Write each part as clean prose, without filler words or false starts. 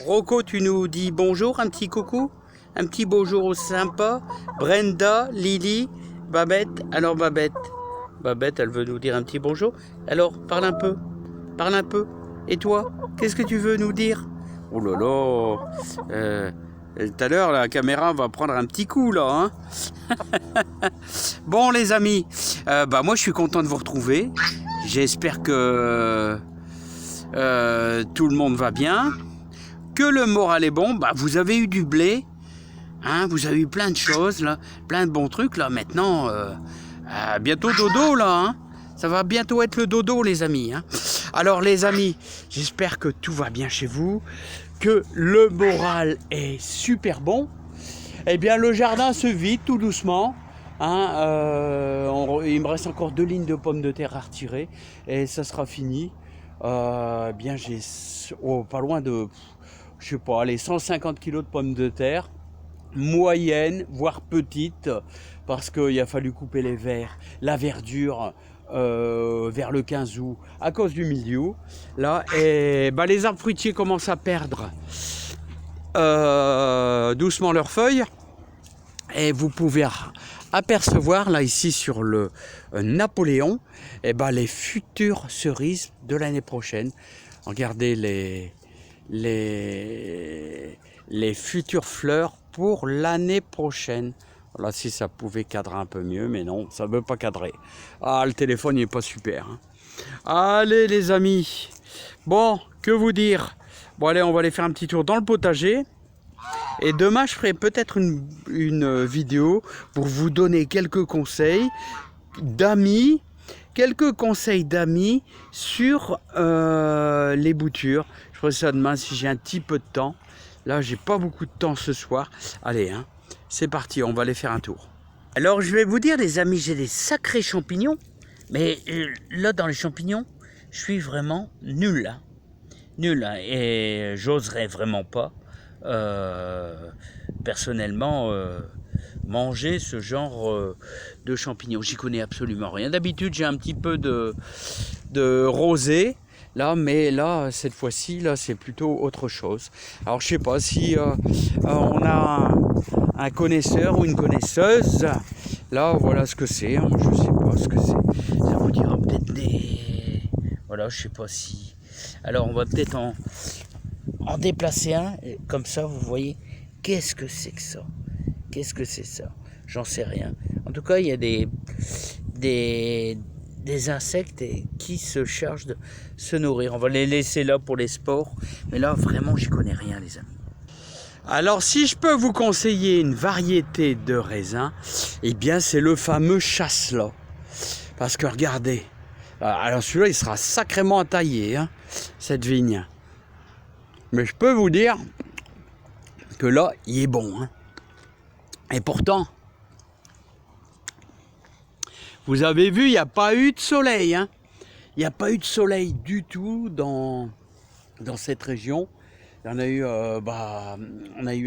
Rocco, tu nous dis bonjour, un petit coucou, un petit bonjour sympa. Brenda, Lily, Babette. Alors Babette, elle veut nous dire un petit bonjour. Alors, parle un peu, parle un peu. Et toi, qu'est-ce que tu veux nous dire? Oh là là, tout à l'heure la caméra va prendre un petit coup là. Hein. Bon les amis, moi je suis content de vous retrouver. J'espère que tout le monde va bien. Que le moral est bon, vous avez eu du blé, hein, vous avez eu plein de choses, là, plein de bons trucs, là, maintenant, bientôt dodo, là, hein, ça va bientôt être le dodo, les amis, hein. Alors, les amis, j'espère que tout va bien chez vous, que le moral est super bon. Eh bien, le jardin se vide tout doucement, hein, il me reste encore 2 lignes de pommes de terre à retirer, et ça sera fini. Bien, j'ai pas loin de... je sais pas, les 150 kilos de pommes de terre, moyennes, voire petites, parce qu'il a fallu couper les verres, la verdure vers le 15 août à cause du milieu. Là, et les arbres fruitiers commencent à perdre doucement leurs feuilles. Et vous pouvez apercevoir là ici sur le Napoléon les futures cerises de l'année prochaine. Regardez les futures fleurs pour l'année prochaine. Voilà, si ça pouvait cadrer un peu mieux, mais non, ça ne veut pas cadrer. Ah, le téléphone il n'est pas super. Hein. Allez les amis, bon, que vous dire? Bon allez, on va aller faire un petit tour dans le potager. Et demain, je ferai peut-être une vidéo pour vous donner quelques conseils d'amis, sur les boutures. Je ferai ça demain si j'ai un petit peu de temps. Là, j'ai pas beaucoup de temps ce soir. Allez, hein, c'est parti, on va aller faire un tour. Alors, je vais vous dire, les amis, j'ai des sacrés champignons. Mais là, dans les champignons, je suis vraiment nul. Hein. Nul. Hein, et j'oserais vraiment pas. Personnellement manger ce genre de champignons, j'y connais absolument rien. D'habitude j'ai un petit peu de rosée là, mais là cette fois-ci là c'est plutôt autre chose. Alors je sais pas si on a un connaisseur ou une connaisseuse là, voilà ce que c'est, hein. Je sais pas ce que c'est, ça vous dira peut-être des... voilà, je sais pas si... Alors on va peut-être en déplacer un, comme ça vous voyez, qu'est-ce que c'est que ça? Qu'est-ce que c'est ça? J'en sais rien. En tout cas, il y a des insectes qui se chargent de se nourrir. On va les laisser là pour les spores, mais là vraiment j'y connais rien les amis. Alors si je peux vous conseiller une variété de raisins, eh bien c'est le fameux Chasselas. Parce que regardez, alors celui-là il sera sacrément taillé, hein, cette vigne. Mais je peux vous dire que là, il est bon. Hein. Et pourtant, vous avez vu, il n'y a pas eu de soleil. Hein. Il n'y a pas eu de soleil du tout dans cette région. On a eu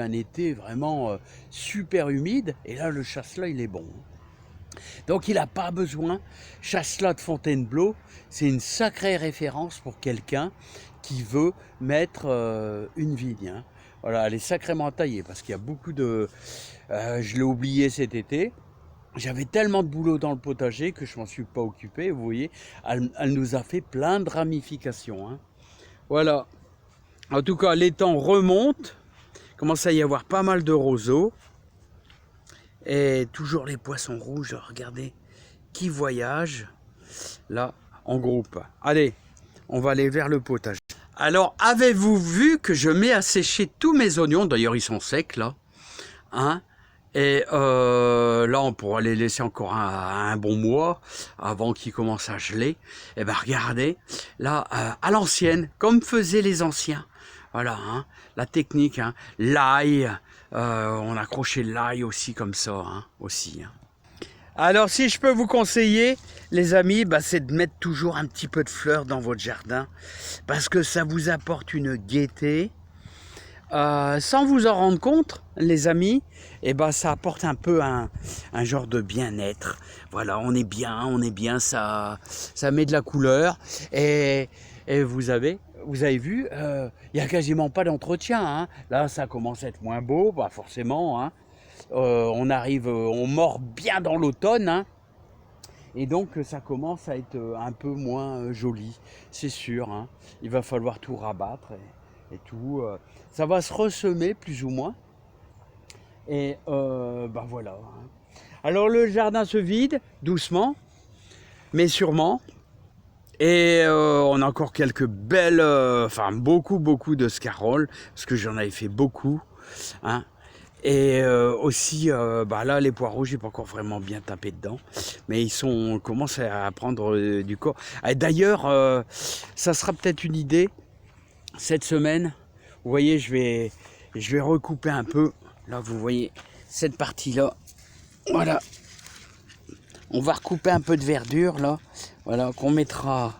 un été vraiment super humide. Et là, le Chasselas, il est bon. Donc, il n'a pas besoin. Chasselas de Fontainebleau, c'est une sacrée référence pour quelqu'un qui veut mettre une vigne. Hein. Voilà, elle est sacrément taillée parce qu'il y a beaucoup de... je l'ai oublié cet été. J'avais tellement de boulot dans le potager que je m'en suis pas occupé. Vous voyez, elle nous a fait plein de ramifications. Hein. Voilà. En tout cas, les temps remontent. Il commence à y avoir pas mal de roseaux. Et toujours les poissons rouges, regardez, qui voyagent là en groupe. Allez, on va aller vers le potager. Alors, avez-vous vu que je mets à sécher tous mes oignons? D'ailleurs, ils sont secs, là. Hein? Et là, on pourra les laisser encore un bon mois avant qu'ils commencent à geler. Et bien, regardez, là, à l'ancienne, comme faisaient les anciens. Voilà, hein, la technique, hein, l'ail, on accrochait l'ail aussi comme ça, hein, aussi. Hein. Alors, si je peux vous conseiller, les amis, c'est de mettre toujours un petit peu de fleurs dans votre jardin parce que ça vous apporte une gaieté. Sans vous en rendre compte, les amis, ça apporte un peu un genre de bien-être. Voilà, on est bien, ça met de la couleur et vous vous avez vu, il n'y a quasiment pas d'entretien. Hein. Là, ça commence à être moins beau, bah forcément. Hein. On mord bien dans l'automne. Hein. Et donc, ça commence à être un peu moins joli, c'est sûr. Hein. Il va falloir tout rabattre et tout. Ça va se ressemer, plus ou moins. Et bah voilà. Hein. Alors, le jardin se vide, doucement, mais sûrement. Et on a encore quelques belles, beaucoup de scaroles, parce que j'en avais fait beaucoup. Hein. Et aussi, là, les poireaux, j'ai pas encore vraiment bien tapé dedans, mais commencent à prendre du corps. D'ailleurs, ça sera peut-être une idée cette semaine. Vous voyez, je vais recouper un peu. Là, vous voyez cette partie-là. Voilà. On va recouper un peu de verdure là, voilà, qu'on mettra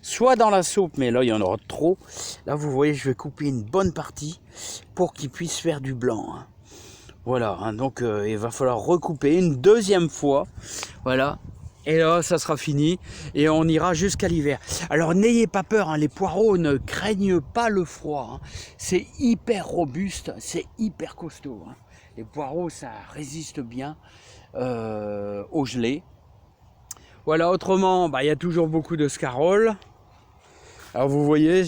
soit dans la soupe, mais là il y en aura trop. Là vous voyez, je vais couper une bonne partie pour qu'il puisse faire du blanc. Hein. Voilà, hein, donc il va falloir recouper une deuxième fois. Voilà, et là ça sera fini et on ira jusqu'à l'hiver. Alors n'ayez pas peur, hein, les poireaux ne craignent pas le froid. Hein. C'est hyper robuste, c'est hyper costaud. Hein. Les poireaux ça résiste bien. Au gelé. Voilà, autrement, il y a toujours beaucoup de scaroles. Alors vous voyez,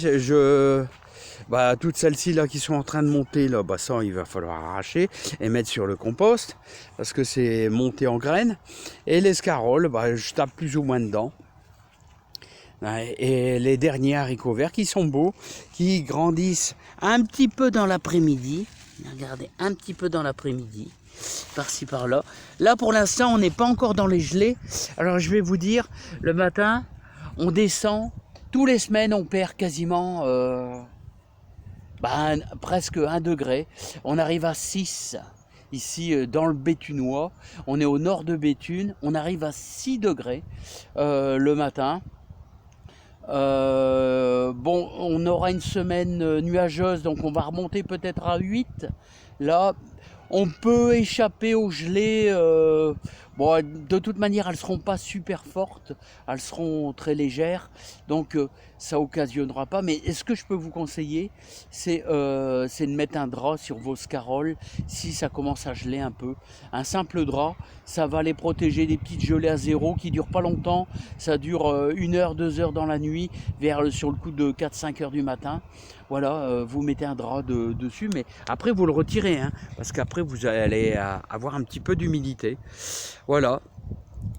toutes celles-ci là qui sont en train de monter, là, ça il va falloir arracher et mettre sur le compost parce que c'est monté en graines. Et les scaroles, je tape plus ou moins dedans. Et les derniers haricots verts qui sont beaux, qui grandissent un petit peu dans l'après-midi. Regardez, un petit peu dans l'après-midi. Par-ci par-là. Là pour l'instant on n'est pas encore dans les gelées. Alors je vais vous dire, le matin on descend, tous les semaines on perd quasiment presque 1 degré. On arrive à 6 ici dans le Béthunois. On est au nord de Béthune, on arrive à 6 degrés le matin. On aura une semaine nuageuse, donc on va remonter peut-être à 8. Là, on peut échapper aux gelées. De toute manière, elles ne seront pas super fortes. Elles seront très légères. Donc, ça occasionnera pas. Mais ce que je peux vous conseiller, c'est de mettre un drap sur vos scaroles si ça commence à geler un peu. Un simple drap, ça va les protéger des petites gelées à zéro qui ne durent pas longtemps. Ça dure 1 heure, 2 heures dans la nuit, sur le coup de 4-5 heures du matin. Voilà, vous mettez un drap dessus, mais après vous le retirez, hein, parce qu'après vous allez avoir un petit peu d'humidité. Voilà,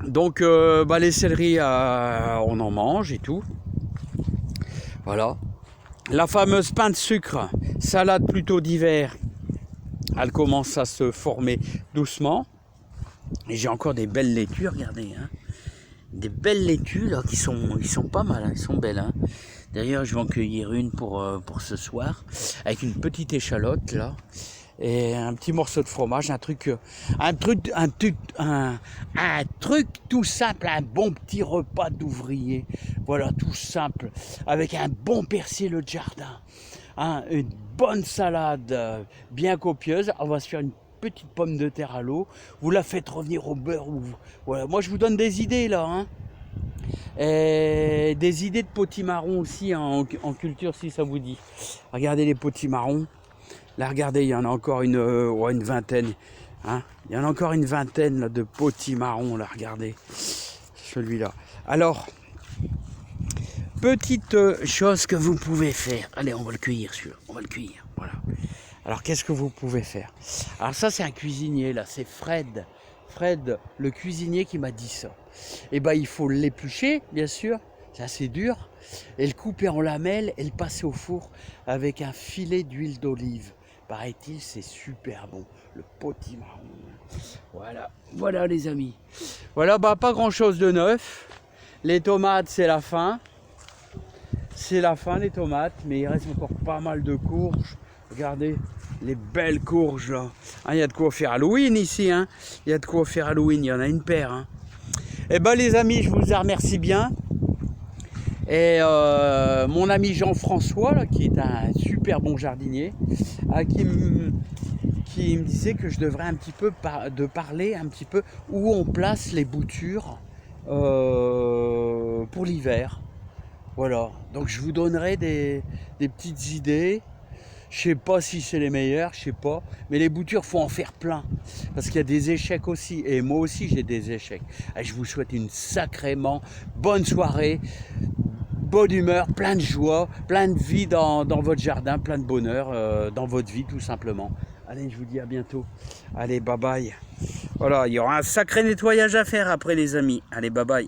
donc les céleris, on en mange et tout. Voilà, la fameuse pain de sucre, salade plutôt d'hiver, elle commence à se former doucement. Et j'ai encore des belles laitues, regardez, hein. Des belles laitues là ils sont pas mal, hein, ils sont belles. Hein. D'ailleurs, je vais en cueillir une pour ce soir, avec une petite échalote là, et un petit morceau de fromage, un truc tout simple, un bon petit repas d'ouvrier. Voilà, tout simple, avec un bon persil de jardin, hein, une bonne salade bien copieuse. On va se faire une petite pomme de terre à l'eau. Vous la faites revenir au beurre. Voilà, moi je vous donne des idées là. Hein. Et des idées de potimarron aussi en culture si ça vous dit. Regardez les potimarrons. Là regardez, il y en a encore une vingtaine. Hein, il y en a encore une vingtaine là, de potimarrons là, regardez. Celui-là. Alors, petite chose que vous pouvez faire. Allez, on va le cueillir celui-là. On va le cueillir. Voilà. Alors qu'est-ce que vous pouvez faire? Alors ça c'est un cuisinier là, c'est Fred, le cuisinier qui m'a dit ça. Et il faut l'éplucher bien sûr, c'est assez dur, et le couper en lamelles et le passer au four avec un filet d'huile d'olive. Paraît-il c'est super bon, le potimarron. Voilà les amis. Voilà, pas grand chose de neuf. Les tomates c'est la fin. C'est la fin les tomates, mais il reste encore pas mal de courges. Regardez les belles courges là. Il y a de quoi faire Halloween ici. Hein. Il y a de quoi faire Halloween, il y en a une paire. Hein. Et les amis, je vous remercie bien. Et mon ami Jean-François, là, qui est un super bon jardinier, qui me disait que je devrais un petit peu parler un petit peu où on place les boutures pour l'hiver. Voilà, donc je vous donnerai des petites idées. Je sais pas si c'est les meilleurs, je sais pas. Mais les boutures, faut en faire plein. Parce qu'il y a des échecs aussi. Et moi aussi, j'ai des échecs. Et je vous souhaite une sacrément bonne soirée, bonne humeur, plein de joie, plein de vie dans votre jardin, plein de bonheur dans votre vie, tout simplement. Allez, je vous dis à bientôt. Allez, bye bye. Voilà, il y aura un sacré nettoyage à faire après, les amis. Allez, bye bye.